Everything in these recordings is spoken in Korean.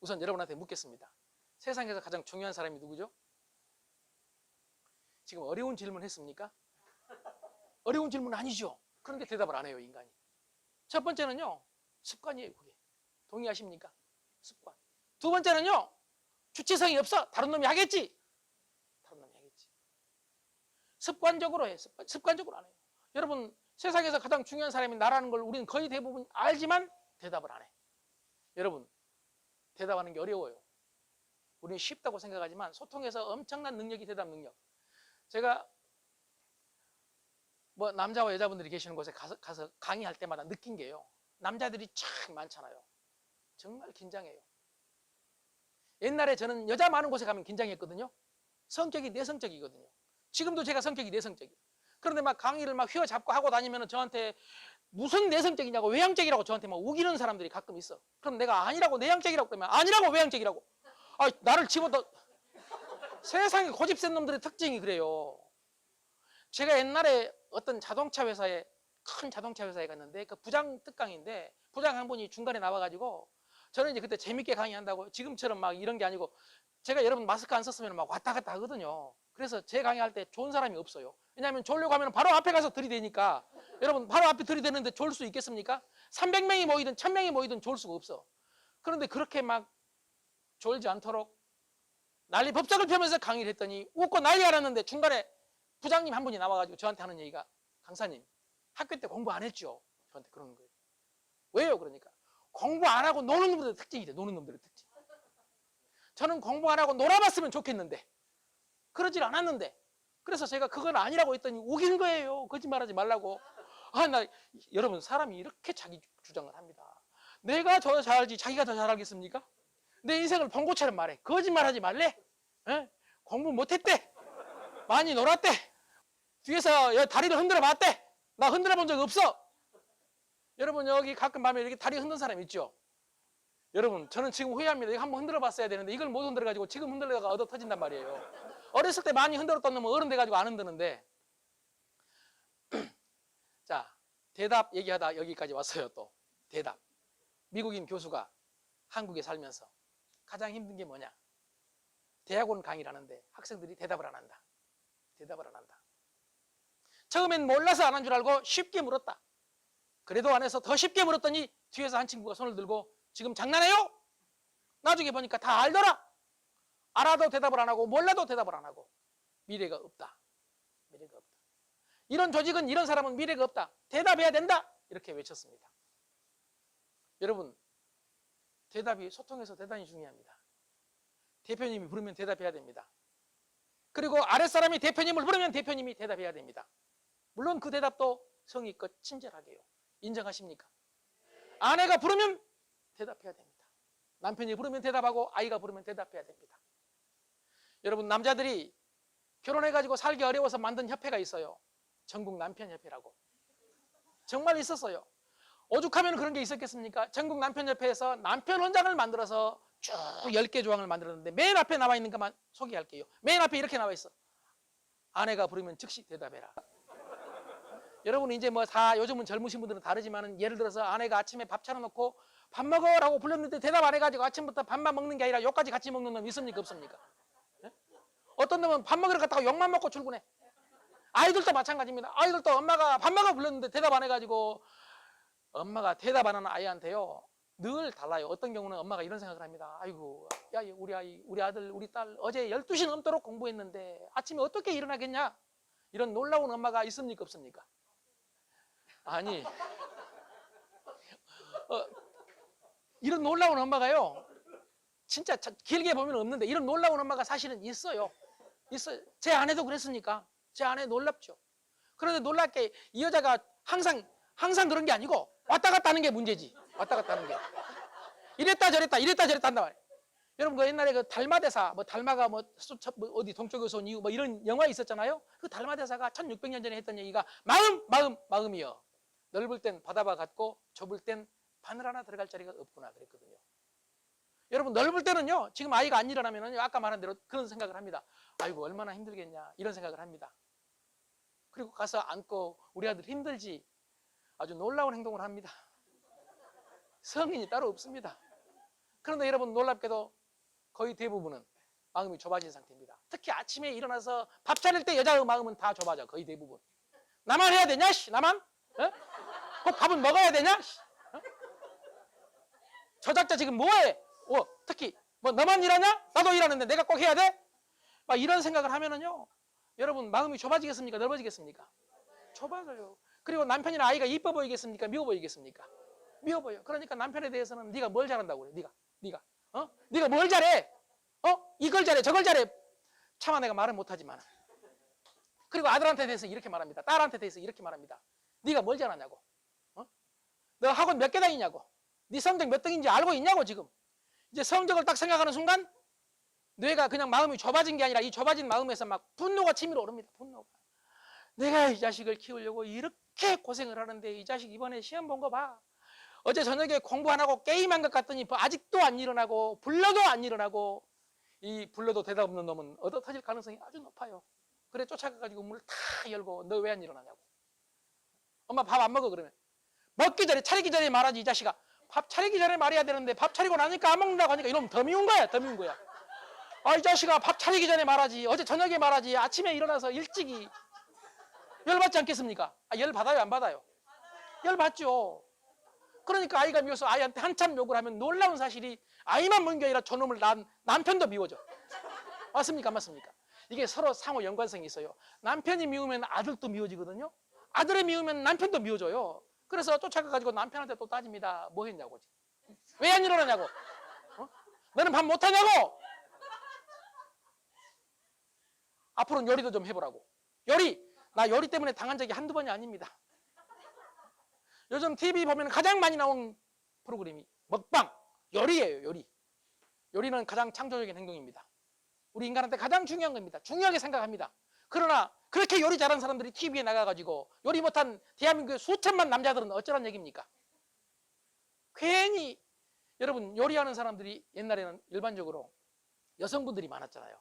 우선 여러분한테 묻겠습니다. 세상에서 가장 중요한 사람이 누구죠? 지금 어려운 질문 했습니까? 어려운 질문 아니죠. 그런데 대답을 안 해요, 인간이. 첫 번째는요, 습관이에요, 그게. 동의하십니까? 습관. 두 번째는요, 주체성이 없어. 다른 놈이 하겠지. 다른 놈이 하겠지. 습관적으로 해. 습관적으로 안 해요. 여러분, 세상에서 가장 중요한 사람이 나라는 걸 우리는 거의 대부분 알지만 대답을 안 해. 여러분, 대답하는 게 어려워요. 우리는 쉽다고 생각하지만 소통에서 엄청난 능력이 대답 능력. 제가 뭐 남자와 여자분들이 계시는 곳에 가서 강의할 때마다 느낀 게요. 남자들이 참 많잖아요. 정말 긴장해요. 옛날에 저는 여자 많은 곳에 가면 긴장했거든요. 성격이 내성적이거든요. 지금도 제가 성격이 내성적이에요. 그런데 막 강의를 막 휘어잡고 하고 다니면 저한테 무슨 내성적이냐고 외향적이라고 저한테 막 우기는 사람들이 가끔 있어. 그럼 내가 아니라고 내향적이라고 그러면 아니라고 외향적이라고. 아, 나를 집어넣어. 세상에 고집 센 놈들의 특징이 그래요. 제가 옛날에 어떤 자동차 회사에 큰 자동차 회사에 갔는데 그 부장 특강인데 부장 한 분이 중간에 나와가지고 저는 이제 그때 재밌게 강의한다고 지금처럼 막 이런 게 아니고 제가 여러분 마스크 안 썼으면 막 왔다 갔다 하거든요. 그래서 제 강의할 때 좋은 사람이 없어요. 왜냐하면 졸려고 하면 바로 앞에 가서 들이대니까 여러분 바로 앞에 들이대는데 졸 수 있겠습니까? 300명이 모이든 1000명이 모이든 졸 수가 없어. 그런데 그렇게 막 졸지 않도록 난리 법석을 펴면서 강의를 했더니 웃고 난리가 났는데 중간에 부장님 한 분이 나와가지고 저한테 하는 얘기가 강사님 학교 때 공부 안 했죠? 저한테 그러는 거예요. 왜요? 그러니까 공부 안 하고 노는 놈들의 특징이래. 노는 놈들의 특징. 저는 공부 안 하고 놀아봤으면 좋겠는데 그러질 않았는데 그래서 제가 그건 아니라고 했더니 우긴 거예요. 거짓말하지 말라고. 여러분 사람이 이렇게 자기 주장을 합니다. 내가 더 잘알지 자기가 더 잘 알겠습니까? 내 인생을 본 것처럼 말해. 거짓말하지 말래. 에? 공부 못했대. 많이 놀았대. 뒤에서 다리를 흔들어 봤대. 나 흔들어 본 적 없어. 여러분 여기 가끔 밤에 이렇게 다리 흔든 사람 있죠? 여러분 저는 지금 후회합니다. 이거 한번 흔들어 봤어야 되는데 이걸 못 흔들어 가지고 지금 흔들다가 얻어 터진단 말이에요. 어렸을 때 많이 흔들었던 놈은 어른 돼 가지고 안 흔드는데. 자, 대답 얘기하다 여기까지 왔어요. 또 대답. 미국인 교수가 한국에 살면서 가장 힘든 게 뭐냐? 대학원 강의를 하는데 학생들이 대답을 안 한다. 대답을 안 한다. 처음엔 몰라서 안 한 줄 알고 쉽게 물었다. 그래도 안 해서 더 쉽게 물었더니 뒤에서 한 친구가 손을 들고 지금 장난해요? 나중에 보니까 다 알더라. 알아도 대답을 안 하고 몰라도 대답을 안 하고 미래가 없다. 미래가 없다. 이런 조직은 이런 사람은 미래가 없다. 대답해야 된다. 이렇게 외쳤습니다. 여러분 대답이 소통에서 대단히 중요합니다. 대표님이 부르면 대답해야 됩니다. 그리고 아랫사람이 대표님을 부르면 대표님이 대답해야 됩니다. 물론 그 대답도 성의껏 친절하게요. 인정하십니까? 아내가 부르면 대답해야 됩니다. 남편이 부르면 대답하고 아이가 부르면 대답해야 됩니다. 여러분 남자들이 결혼해가지고 살기 어려워서 만든 협회가 있어요. 전국 남편협회라고. 정말 있었어요. 오죽하면 그런 게 있었겠습니까? 전국 남편협회에서 남편 헌장을 만들어서 쭉 10개 조항을 만들었는데 맨 앞에 나와 있는 것만 소개할게요. 맨 앞에 이렇게 나와 있어. 아내가 부르면 즉시 대답해라. 여러분 이제 뭐 다 요즘은 젊으신 분들은 다르지만은 예를 들어서 아내가 아침에 밥 차려놓고 밥 먹어라고 불렀는데 대답 안 해가지고 아침부터 밥만 먹는 게 아니라 욕까지 같이 먹는 놈 있습니까? 없습니까? 네? 어떤 놈은 밥 먹으러 갔다가 욕만 먹고 출근해. 아이들도 마찬가지입니다. 아이들도 엄마가 밥 먹어 불렀는데 대답 안 해가지고 엄마가 대답 안 하는 아이한테요 늘 달라요. 어떤 경우는 엄마가 이런 생각을 합니다. 아이고 야 우리 아이 우리 아들 우리 딸 어제 12시 넘도록 공부했는데 아침에 어떻게 일어나겠냐. 이런 놀라운 엄마가 있습니까? 없습니까? 아니 이런 놀라운 엄마가요 진짜 길게 보면 없는데 이런 놀라운 엄마가 사실은 있어요. 있어요. 제 아내도 그랬으니까 제 아내 놀랍죠. 그런데 놀랍게 이 여자가 항상 그런 게 아니고 왔다 갔다 하는 게 문제지. 왔다 갔다 하는 게 이랬다 저랬다 한단 말이에요. 여러분 그 옛날에 그 달마대사 뭐 달마가 뭐 어디 동쪽에서 온 이유 뭐 이런 영화 있었잖아요. 그 달마대사가 1600년 전에 했던 얘기가 마음이여 넓을 땐 바다와 같고 좁을 땐 바늘 하나 들어갈 자리가 없구나 그랬거든요. 여러분 넓을 때는요 지금 아이가 안 일어나면 아까 말한 대로 그런 생각을 합니다. 아이고 얼마나 힘들겠냐 이런 생각을 합니다. 그리고 가서 안고 우리 아들 힘들지 아주 놀라운 행동을 합니다. 성인이 따로 없습니다. 그런데 여러분 놀랍게도 거의 대부분은 마음이 좁아진 상태입니다. 특히 아침에 일어나서 밥 차릴 때 여자의 마음은 다 좁아져. 거의 대부분. 나만 해야 되냐? 나만? 어? 꼭 밥은 먹어야 되냐? 어? 저작자 지금 뭐해? 특히 뭐 너만 일하냐? 나도 일하는데 내가 꼭 해야 돼? 막 이런 생각을 하면은요, 여러분 마음이 좁아지겠습니까? 넓어지겠습니까? 좁아져요. 그리고 남편이나 아이가 이뻐 보이겠습니까? 미워 보이겠습니까? 미워 보여. 그러니까 남편에 대해서는 네가 뭘 잘한다고 그래? 네가 뭘 잘해? 이걸 잘해, 저걸 잘해. 차마 내가 말은 못하지만. 그리고 아들한테 대해서 이렇게 말합니다. 딸한테 대해서 이렇게 말합니다. 네가 뭘 잘하냐고. 너 학원 몇 개 다니냐고. 네 성적 몇 등인지 알고 있냐고 지금. 이제 성적을 딱 생각하는 순간 뇌가 그냥 마음이 좁아진 게 아니라 이 좁아진 마음에서 막 분노가 치밀어 오릅니다. 분노가. 내가 이 자식을 키우려고 이렇게 고생을 하는데 이 자식 이번에 시험 본 거 봐. 어제 저녁에 공부 안 하고 게임한 것 같더니 아직도 안 일어나고 불러도 안 일어나고, 이 불러도 대답 없는 놈은 얻어 터질 가능성이 아주 높아요. 그래 쫓아가가지고 문을 다 열고 너 왜 안 일어나냐고. 엄마 밥 안 먹어 그러면. 먹기 전에 차리기 전에 말하지. 이 자식아 밥 차리기 전에 말해야 되는데 밥 차리고 나니까 안 먹는다고 하니까 이놈 더 미운 거야. 더 미운 거야. 이 자식아 밥 차리기 전에 말하지. 어제 저녁에 말하지. 아침에 일어나서 일찍이. 열받지 않겠습니까? 열 받아요 안 받아요? 열 받죠. 그러니까 아이가 미워서 아이한테 한참 욕을 하면 놀라운 사실이 아이만 미운 게 아니라 저놈을 낳은 남편도 미워져. 맞습니까? 안 맞습니까? 이게 서로 상호 연관성이 있어요. 남편이 미우면 아들도 미워지거든요. 아들이 미우면 남편도 미워져요. 그래서 쫓아가가지고 남편한테 또 따집니다. 뭐 했냐고. 왜 안 일어나냐고. 너는 밥 못하냐고. 앞으로는 요리도 좀 해보라고. 나 요리 때문에 당한 적이 한두 번이 아닙니다. 요즘 TV 보면 가장 많이 나온 프로그램이 먹방, 요리예요. 요리는 가장 창조적인 행동입니다. 우리 인간한테 가장 중요한 겁니다. 중요하게 생각합니다. 그러나 그렇게 요리 잘하는 사람들이 TV에 나가가지고 요리 못한 대한민국의 수천만 남자들은 어쩌란 얘기입니까? 괜히 여러분 요리하는 사람들이 옛날에는 일반적으로 여성분들이 많았잖아요.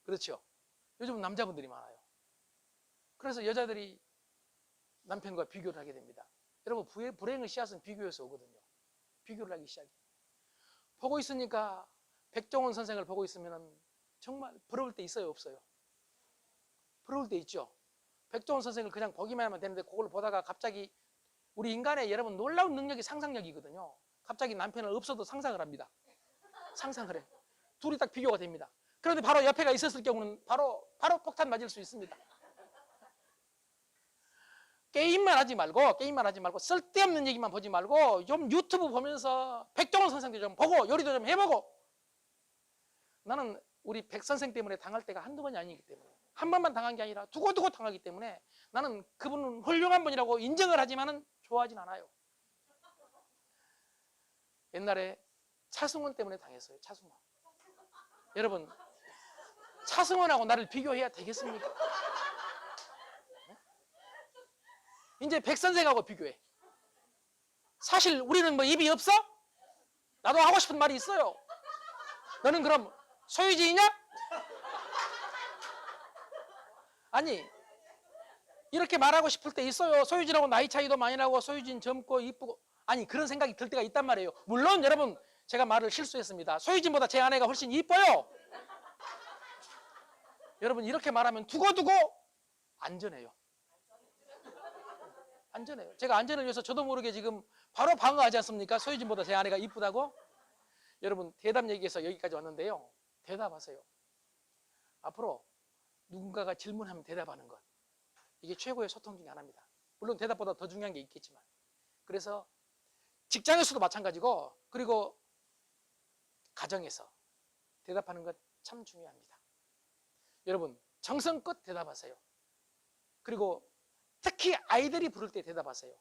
그렇죠? 요즘은 남자분들이 많아요. 그래서 여자들이 남편과 비교를 하게 됩니다. 여러분 불행의 씨앗은 비교에서 오거든요. 비교를 하기 시작해요. 보고 있으니까 백종원 선생을 보고 있으면 정말 부러울 때 있어요 없어요? 부러울 때 있죠. 백종원 선생을 그냥 보기만 하면 되는데 그걸 보다가 갑자기 우리 인간의 여러분 놀라운 능력이 상상력이거든요. 갑자기 남편은 없어도 상상을 합니다. 상상을 해. 둘이 딱 비교가 됩니다. 그런데 바로 옆에가 있었을 경우는 바로 폭탄 맞을 수 있습니다. 게임만 하지 말고 쓸데없는 얘기만 보지 말고 좀 유튜브 보면서 백종원 선생도 좀 보고 요리도 좀 해보고. 나는 우리 백 선생 때문에 당할 때가 한두 번이 아니기 때문에, 한 번만 당한 게 아니라 두고두고 당하기 때문에 나는 그분은 훌륭한 분이라고 인정을 하지만은 좋아하진 않아요. 옛날에 차승원 때문에 당했어요. 차승원. 여러분 차승원하고 나를 비교해야 되겠습니까? 이제 백 선생하고 비교해. 사실 우리는 뭐 입이 없어? 나도 하고 싶은 말이 있어요. 너는 그럼 소유지이냐? 아니 이렇게 말하고 싶을 때 있어요. 소유진하고 나이 차이도 많이 나고 소유진 젊고 이쁘고. 아니 그런 생각이 들 때가 있단 말이에요. 물론 여러분 제가 말을 실수했습니다. 소유진보다 제 아내가 훨씬 이뻐요. 여러분 이렇게 말하면 두고두고 안전해요. 안전해요. 제가 안전을 위해서 저도 모르게 지금 바로 방어하지 않습니까? 소유진보다 제 아내가 이쁘다고. 여러분 대답 얘기해서 여기까지 왔는데요. 대답하세요. 앞으로 누군가가 질문하면 대답하는 것, 이게 최고의 소통 중에 하나입니다. 물론 대답보다 더 중요한 게 있겠지만. 그래서 직장에서도 마찬가지고, 그리고 가정에서 대답하는 것 참 중요합니다. 여러분 정성껏 대답하세요. 그리고 특히 아이들이 부를 때 대답하세요.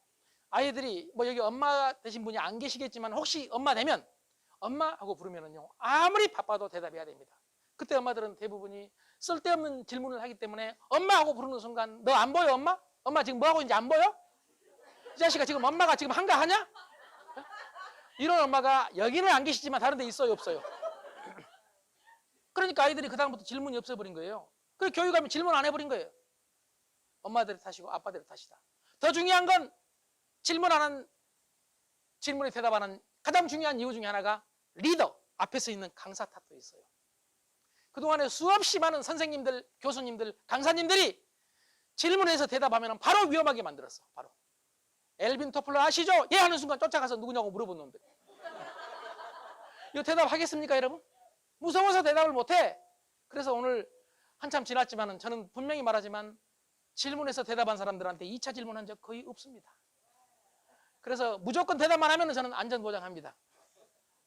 아이들이 뭐 여기 엄마 되신 분이 안 계시겠지만 혹시 엄마 되면 엄마 하고 부르면은요 아무리 바빠도 대답해야 됩니다. 그때 엄마들은 대부분이 쓸데없는 질문을 하기 때문에 엄마 하고 부르는 순간 너 안 보여 엄마? 엄마 지금 뭐 하고 있는지 안 보여? 이 자식아 지금 엄마가 지금 한가하냐? 이런 엄마가 여기는 안 계시지만 다른 데 있어요 없어요? 그러니까 아이들이 그다음부터 질문이 없어버린 거예요. 그래서 교육하면 질문 안 해버린 거예요. 엄마들의 탓이고 아빠들의 탓이다. 더 중요한 건 질문에 대답하는 가장 중요한 이유 중에 하나가 리더, 앞에 서 있는 강사 탓도 있어요. 그동안에 수없이 많은 선생님들, 교수님들, 강사님들이 질문해서 대답하면 바로 위험하게 만들었어. 바로. 엘빈 토플러 아시죠? 예 하는 순간 쫓아가서 누구냐고 물어본 놈들. 이거 대답하겠습니까, 여러분? 무서워서 대답을 못해. 그래서 오늘 한참 지났지만 저는 분명히 말하지만 질문해서 대답한 사람들한테 2차 질문한 적 거의 없습니다. 그래서 무조건 대답만 하면 저는 안전 보장합니다.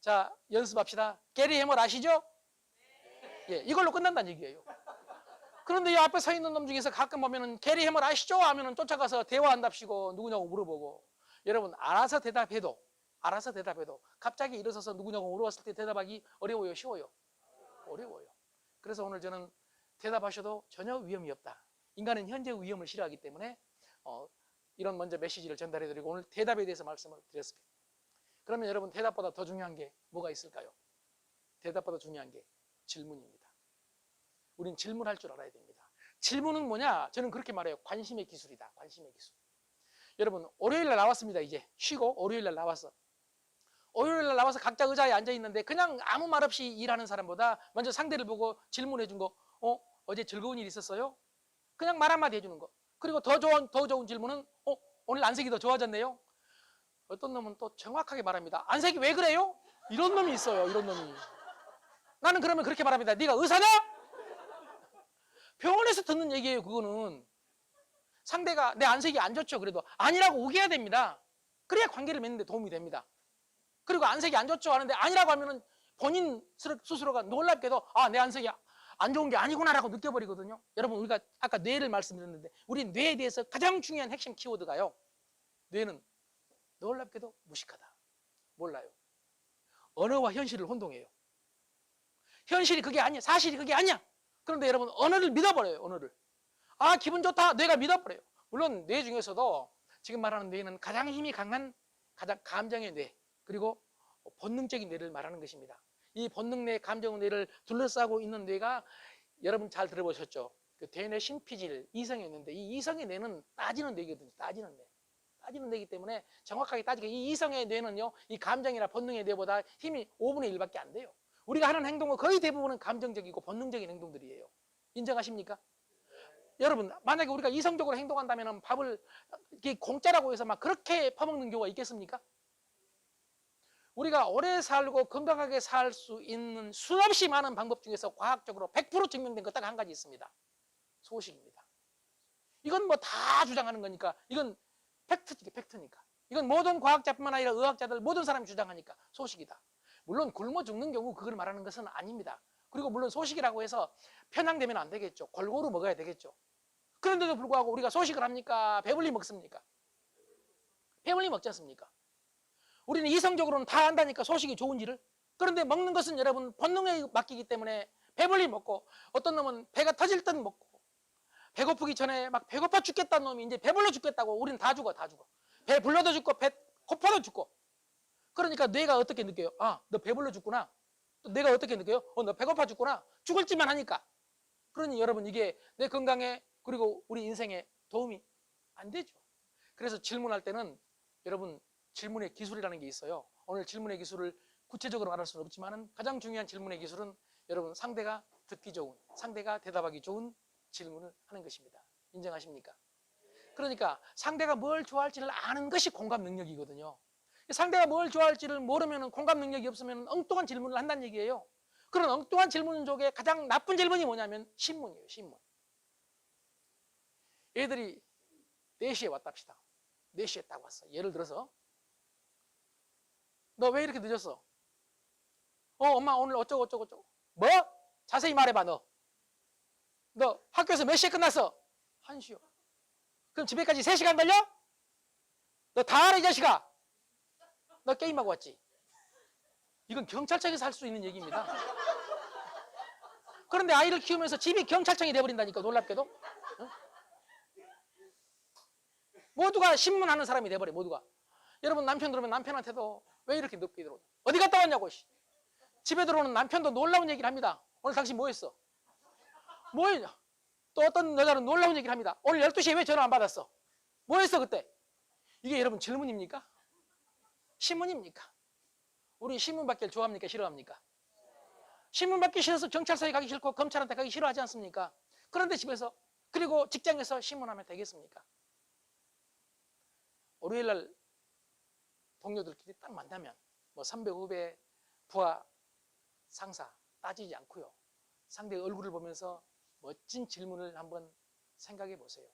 자, 연습합시다. 게리 해멀 아시죠? 예, 이걸로 끝난다는 얘기예요. 그런데 이 앞에 서 있는 놈 중에서 가끔 보면은 게리 해멀 아시죠? 하면은 쫓아가서 대화한답시고 누구냐고 물어보고, 여러분 알아서 대답해도 갑자기 일어서서 누구냐고 물어봤을 때 대답하기 어려워요, 쉬워요? 어려워요. 그래서 오늘 저는 대답하셔도 전혀 위험이 없다. 인간은 현재의 위험을 싫어하기 때문에 이런 먼저 메시지를 전달해드리고 오늘 대답에 대해서 말씀을 드렸습니다. 그러면 여러분 대답보다 더 중요한 게 뭐가 있을까요? 대답보다 중요한 게 질문입니다. 우린 질문할 줄 알아야 됩니다. 질문은 뭐냐? 저는 그렇게 말해요. 관심의 기술이다. 관심의 기술. 여러분 월요일날 나왔습니다. 이제 쉬고 월요일날 나왔어. 월요일날 나와서 각자 의자에 앉아있는데 그냥 아무 말 없이 일하는 사람보다 먼저 상대를 보고 질문해 준 거, 어제 즐거운 일 있었어요? 그냥 말 한마디 해주는 거. 그리고 더 좋은 질문은 오늘 안색이 더 좋아졌네요? 어떤 놈은 또 정확하게 말합니다. 안색이 왜 그래요? 이런 놈이 있어요. 이런 놈이. 나는 그러면 그렇게 말합니다. 네가 의사냐? 병원에서 듣는 얘기예요. 그거는. 상대가 내 안색이 안 좋죠. 그래도 아니라고 우겨야 됩니다. 그래야 관계를 맺는 데 도움이 됩니다. 그리고 안색이 안 좋죠 하는데 아니라고 하면은 본인 스스로가 놀랍게도 내 안색이 안 좋은 게 아니구나라고 느껴버리거든요. 여러분 우리가 아까 뇌를 말씀드렸는데 우리 뇌에 대해서 가장 중요한 핵심 키워드가요. 뇌는 놀랍게도 무식하다. 몰라요. 언어와 현실을 혼동해요. 현실이 그게 아니야. 사실이 그게 아니야. 그런데 여러분 언어를 믿어버려요. 언어를. 기분 좋다. 뇌가 믿어버려요. 물론 뇌 중에서도 지금 말하는 뇌는 가장 힘이 강한 가장 감정의 뇌 그리고 본능적인 뇌를 말하는 것입니다. 이 본능뇌, 감정뇌를 둘러싸고 있는 뇌가 여러분 잘 들어보셨죠? 그 대뇌 심피질, 이성이 있는데 이 이성의 뇌는 따지는 뇌거든요. 따지는 뇌. 따지는 뇌이기 때문에 정확하게 따지게 이 이성의 뇌는요, 이 감정이나 본능의 뇌보다 힘이 5분의 1밖에 안 돼요. 우리가 하는 행동은 거의 대부분은 감정적이고 본능적인 행동들이에요. 인정하십니까? 여러분, 만약에 우리가 이성적으로 행동한다면 밥을 공짜라고 해서 막 그렇게 퍼먹는 경우가 있겠습니까? 우리가 오래 살고 건강하게 살 수 있는 수없이 많은 방법 중에서 과학적으로 100% 증명된 것 딱 한 가지 있습니다. 소식입니다. 이건 뭐 다 주장하는 거니까 이건 팩트니까. 이건 모든 과학자뿐만 아니라 의학자들 모든 사람이 주장하니까 소식이다. 물론 굶어 죽는 경우 그걸 말하는 것은 아닙니다. 그리고 물론 소식이라고 해서 편향되면 안 되겠죠. 골고루 먹어야 되겠죠. 그런데도 불구하고 우리가 소식을 합니까? 배불리 먹습니까? 배불리 먹지 않습니까? 우리는 이성적으로는 다 안다니까 소식이 좋은지를. 그런데 먹는 것은 여러분 본능에 맡기기 때문에 배불리 먹고 어떤 놈은 배가 터질 듯 먹고 배고프기 전에 막 배고파 죽겠다는 놈이 이제 배불러 죽겠다고 우리는 다 죽어. 배 불러도 죽고 배 고파도 죽고. 그러니까 뇌가 어떻게 느껴요? 너 배불러 죽구나. 또 뇌가 어떻게 느껴요? 너 배고파 죽구나. 죽을 짓만 하니까. 그러니 여러분 이게 내 건강에 그리고 우리 인생에 도움이 안 되죠. 그래서 질문할 때는 여러분 질문의 기술이라는 게 있어요. 오늘 질문의 기술을 구체적으로 말할 수는 없지만 가장 중요한 질문의 기술은 여러분 상대가 듣기 좋은, 상대가 대답하기 좋은 질문을 하는 것입니다. 인정하십니까? 그러니까 상대가 뭘 좋아할지를 아는 것이 공감 능력이거든요. 상대가 뭘 좋아할지를 모르면 공감 능력이 없으면 엉뚱한 질문을 한다는 얘기예요. 그런 엉뚱한 질문 중에 가장 나쁜 질문이 뭐냐면 신문이에요. 신문. 애들이 4시에 왔답시다. 4시에 딱 왔어. 예를 들어서 너 왜 이렇게 늦었어? 엄마 오늘 어쩌고. 뭐? 자세히 말해봐 너. 너 학교에서 몇 시에 끝났어? 1시요. 그럼 집에까지 3시간 걸려? 너 다 알아 이 자식아. 너 게임하고 왔지? 이건 경찰청에서 할 수 있는 얘기입니다. 그런데 아이를 키우면서 집이 경찰청이 돼버린다니까 놀랍게도. 모두가 신문하는 사람이 돼버려. 모두가. 여러분 남편 들어오면 남편한테도 왜 이렇게 늦게 들어오냐. 어디 갔다 왔냐고. 집에 들어오는 남편도 놀라운 얘기를 합니다. 오늘 당신 뭐 했어? 뭐 했냐? 또 어떤 여자는 놀라운 얘기를 합니다. 오늘 12시에 왜 전화 안 받았어? 뭐 했어 그때? 이게 여러분 질문입니까? 신문입니까? 우리 신문 받기를 좋아합니까? 싫어합니까? 신문 받기 싫어서 경찰서에 가기 싫고 검찰한테 가기 싫어하지 않습니까? 그런데 집에서 그리고 직장에서 신문하면 되겠습니까? 월요일날 동료들끼리 딱 만나면 뭐 선배, 후배, 부하, 상사 따지지 않고요. 상대의 얼굴을 보면서 멋진 질문을 한번 생각해 보세요.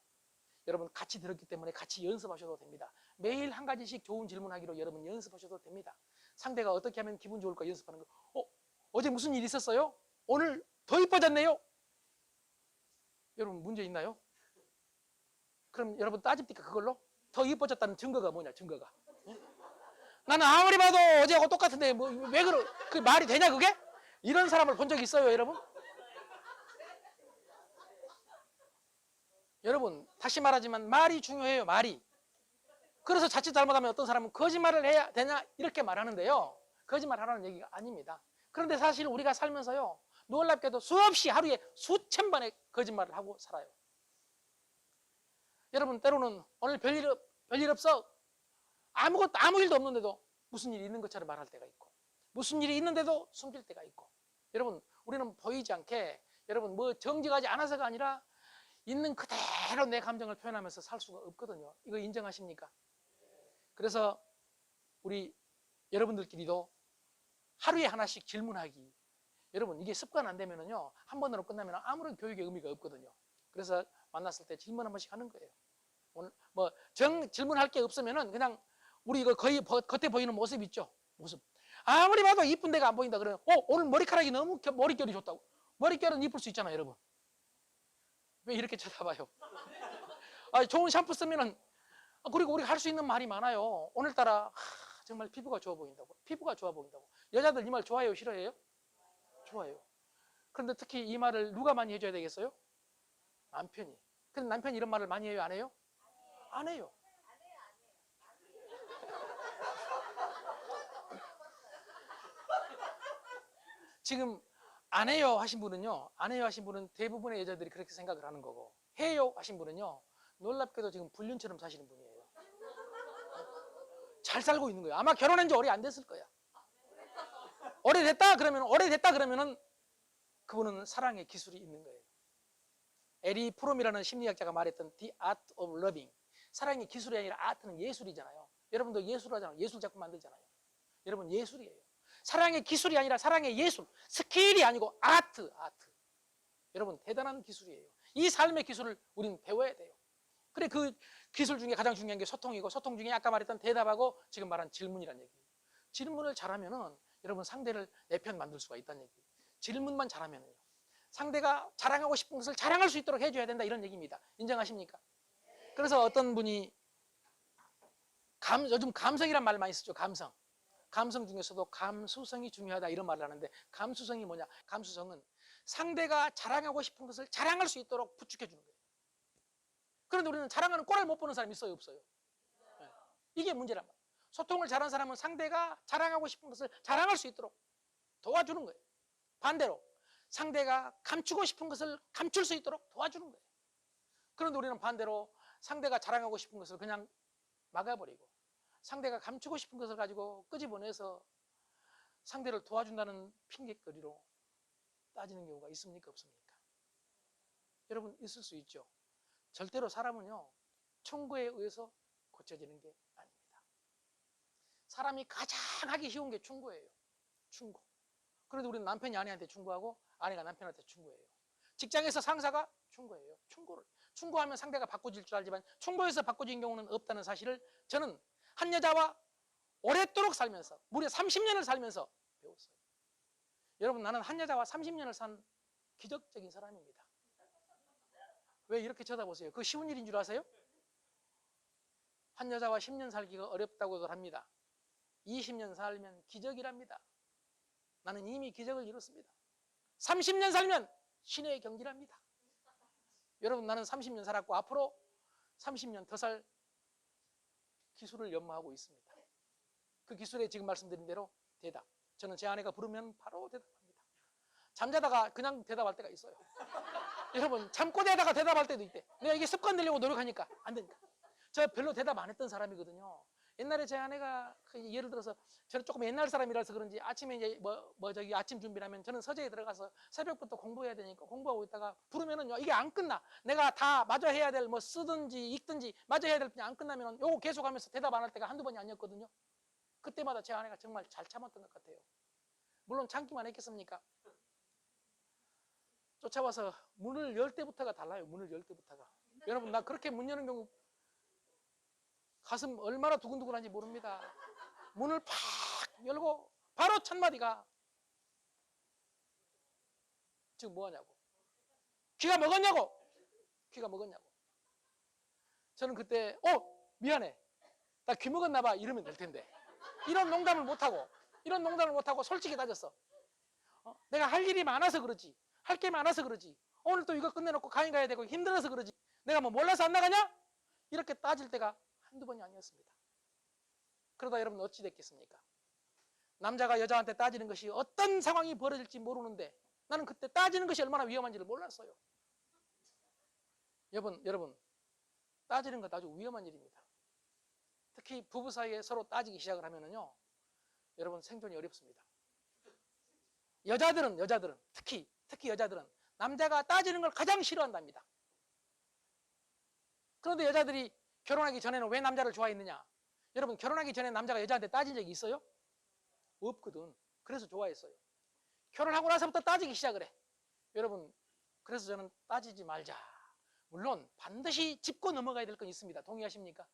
여러분 같이 들었기 때문에 같이 연습하셔도 됩니다. 매일 한 가지씩 좋은 질문하기로 여러분 연습하셔도 됩니다. 상대가 어떻게 하면 기분 좋을까 연습하는 거. 어제 무슨 일 있었어요? 오늘 더 이뻐졌네요? 여러분 문제 있나요? 그럼 여러분 따집니까 그걸로? 더 이뻐졌다는 증거가 뭐냐 증거가. 나는 아무리 봐도 어제하고 똑같은데 뭐 왜 그 말이 되냐 그게? 이런 사람을 본 적 있어요 여러분? 여러분 다시 말하지만 말이 중요해요 말이. 그래서 자칫 잘못하면 어떤 사람은 거짓말을 해야 되냐 이렇게 말하는데요. 거짓말 하라는 얘기가 아닙니다. 그런데 사실 우리가 살면서요 놀랍게도 수없이 하루에 수천 번의 거짓말을 하고 살아요. 여러분 때로는 오늘 별일 없어 아무 일도 없는데도 무슨 일이 있는 것처럼 말할 때가 있고 무슨 일이 있는데도 숨길 때가 있고 여러분 우리는 보이지 않게 여러분 뭐 정직하지 않아서가 아니라 있는 그대로 내 감정을 표현하면서 살 수가 없거든요. 이거 인정하십니까? 그래서 우리 여러분들끼리도 하루에 하나씩 질문하기. 여러분 이게 습관 안 되면은요 한 번으로 끝나면 아무런 교육의 의미가 없거든요. 그래서 만났을 때 질문 한 번씩 하는 거예요. 오늘 뭐 질문할 게 없으면은 그냥 우리 이거 거의 겉에 보이는 모습 있죠. 모습. 아무리 봐도 이쁜 데가 안 보인다 그러면 오늘 머리카락이 너무 머릿결이 좋다고. 머릿결은 이쁠 수 있잖아요, 여러분. 왜 이렇게 쳐다봐요? 좋은 샴푸 쓰면은 그리고 우리가 할 수 있는 말이 많아요. 오늘따라 정말 피부가 좋아 보인다고. 피부가 좋아 보인다고. 여자들 이 말 좋아해요, 싫어해요? 좋아해요. 그런데 특히 이 말을 누가 많이 해줘야 되겠어요? 남편이. 근데 남편이 이런 말을 많이 해요, 안 해요? 안 해요. 지금 안 해요 하신 분은요, 안 해요 하신 분은 대부분의 여자들이 그렇게 생각을 하는 거고, 해요 하신 분은요, 놀랍게도 지금 불륜처럼 사시는 분이에요. 잘 살고 있는 거예요. 아마 결혼한 지 오래 안 됐을 거야. 오래됐다 그러면은 그분은 사랑의 기술이 있는 거예요. 에리 프롬이라는 심리학자가 말했던 The Art of Loving. 사랑의 기술이 아니라 아트는 예술이잖아요. 여러분도 예술하잖아요. 예술 작품 만들잖아요. 여러분 예술이에요. 사랑의 기술이 아니라 사랑의 예술. 스킬이 아니고 아트. 여러분 대단한 기술이에요. 이 삶의 기술을 우리는 배워야 돼요. 그래 그 기술 중에 가장 중요한 게 소통이고 소통 중에 아까 말했던 대답하고 지금 말한 질문이란 얘기예요. 질문을 잘하면은 여러분 상대를 내 편 만들 수가 있다는 얘기예요. 질문만 잘하면요. 상대가 자랑하고 싶은 것을 자랑할 수 있도록 해줘야 된다 이런 얘기입니다. 인정하십니까? 그래서 어떤 분이 요즘 감성이란 말 많이 쓰죠. 감성 중에서도 감수성이 중요하다 이런 말을 하는데 감수성이 뭐냐? 감수성은 상대가 자랑하고 싶은 것을 자랑할 수 있도록 부축해 주는 거예요. 그런데 우리는 자랑하는 꼴을 못 보는 사람이 있어요, 없어요? 네. 이게 문제란 말이에요. 소통을 잘하는 사람은 상대가 자랑하고 싶은 것을 자랑할 수 있도록 도와주는 거예요. 반대로 상대가 감추고 싶은 것을 감출 수 있도록 도와주는 거예요. 그런데 우리는 반대로 상대가 자랑하고 싶은 것을 그냥 막아버리고 상대가 감추고 싶은 것을 가지고 끄집어내서 상대를 도와준다는 핑계거리로 따지는 경우가 있습니까? 없습니까? 여러분 있을 수 있죠. 절대로 사람은요 충고에 의해서 고쳐지는 게 아닙니다. 사람이 가장 하기 쉬운 게 충고예요. 충고. 그런데 우리는 남편이 아내한테 충고하고 아내가 남편한테 충고해요. 직장에서 상사가 충고해요. 충고하면 상대가 바꿔질 줄 알지만 충고해서 바꿔진 경우는 없다는 사실을 저는 한 여자와 오랫도록 살면서 무려 30년을 살면서 배웠어요. 여러분 나는 한 여자와 30년을 산 기적적인 사람입니다. 왜 이렇게 쳐다보세요? 그거 쉬운 일인 줄 아세요? 한 여자와 10년 살기가 어렵다고들 합니다. 20년 살면 기적이랍니다. 나는 이미 기적을 이뤘습니다. 30년 살면 신의 경지랍니다. 여러분 나는 30년 살았고 앞으로 30년 더 살 기술을 연마하고 있습니다. 그 기술에 지금 말씀드린 대로 대답. 저는 제 아내가 부르면 바로 대답합니다. 잠자다가 그냥 대답할 때가 있어요. 여러분 잠꼬 대다가 대답할 때도 있대. 내가 이게 습관 되려고 노력하니까 안 되니까. 제가 별로 대답 안 했던 사람이거든요. 옛날에 제 아내가 예를 들어서 저는 조금 옛날 사람이라서 그런지 아침에 이제 저기 아침 준비하면 저는 서재에 들어가서 새벽부터 공부해야 되니까 공부하고 있다가 부르면은요 이게 안 끝나. 내가 다 마저 해야 될 뭐 쓰든지 읽든지 마저 해야 될 분이 안 끝나면은 요거 계속하면서 대답 안 할 때가 한두 번이 아니었거든요. 그때마다 제 아내가 정말 잘 참았던 것 같아요. 물론 참기만 했겠습니까? 쫓아와서 문을 열 때부터가 달라요. 문을 열 때부터가. 여러분 나 그렇게 문 여는 경우 가슴 얼마나 두근두근한지 모릅니다. 문을 팍 열고 바로 첫 마디가 지금 뭐 하냐고. 귀가 먹었냐고. 귀가 먹었냐고. 저는 그때 미안해. 나 귀 먹었나 봐 이러면 될 텐데. 이런 농담을 못하고 솔직히 따졌어. 내가 할 일이 많아서 그러지. 할 게 많아서 그러지. 오늘 또 이거 끝내놓고 강의 가야 되고 힘들어서 그러지. 내가 뭐 몰라서 안 나가냐? 이렇게 따질 때가 한두 번이 아니었습니다. 그러다 여러분 어찌 됐겠습니까? 남자가 여자한테 따지는 것이 어떤 상황이 벌어질지 모르는데 나는 그때 따지는 것이 얼마나 위험한지를 몰랐어요. 여러분 따지는 것 아주 위험한 일입니다. 특히 부부 사이에 서로 따지기 시작을 하면은요 여러분 생존이 어렵습니다. 여자들은 특히 여자들은 남자가 따지는 걸 가장 싫어한답니다. 그런데 여자들이 결혼하기 전에는 왜 남자를 좋아했느냐? 여러분 결혼하기 전에 남자가 여자한테 따진 적이 있어요? 없거든. 그래서 좋아했어요. 결혼하고 나서부터 따지기 시작을 해. 여러분 그래서 저는 따지지 말자. 물론 반드시 짚고 넘어가야 될 건 있습니다. 동의하십니까?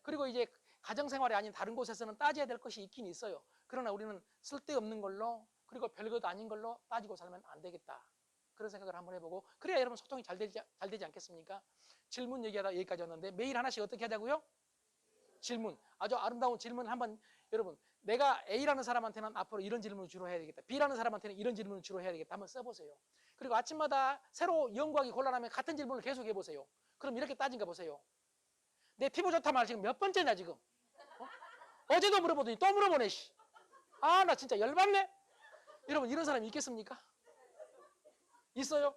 그리고 이제 가정생활이 아닌 다른 곳에서는 따져야 될 것이 있긴 있어요. 그러나 우리는 쓸데없는 걸로 그리고 별것 아닌 걸로 따지고 살면 안 되겠다. 그런 생각을 한번 해보고 그래야 여러분 소통이 잘 되지 않겠습니까? 질문 얘기하다 여기까지 왔는데 매일 하나씩 어떻게 하자고요? 질문. 아주 아름다운 질문 한번 여러분 내가 A라는 사람한테는 앞으로 이런 질문을 주로 해야 되겠다. B라는 사람한테는 이런 질문을 주로 해야 되겠다. 한번 써보세요. 그리고 아침마다 새로 연구하기 곤란하면 같은 질문을 계속 해보세요. 그럼 이렇게 따진가 보세요. 내 피부 좋다 말 지금 몇 번째냐 지금? 어제도 물어보더니 또 물어보네. 아 나 진짜 열받네. 여러분 이런 사람이 있겠습니까? 있어요?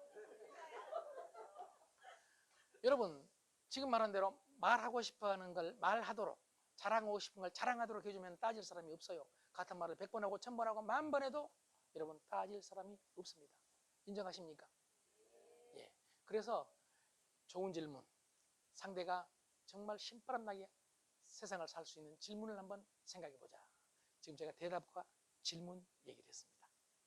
여러분 지금 말한 대로 말하고 싶어하는 걸 말하도록 자랑하고 싶은 걸 자랑하도록 해주면 따질 사람이 없어요. 같은 말을 100번 하고 1000번 하고 10,000번 해도 여러분 따질 사람이 없습니다. 인정하십니까? 예. 그래서 좋은 질문, 상대가 정말 신바람 나게 세상을 살 수 있는 질문을 한번 생각해 보자. 지금 제가 대답과 질문 얘기를 했습니다.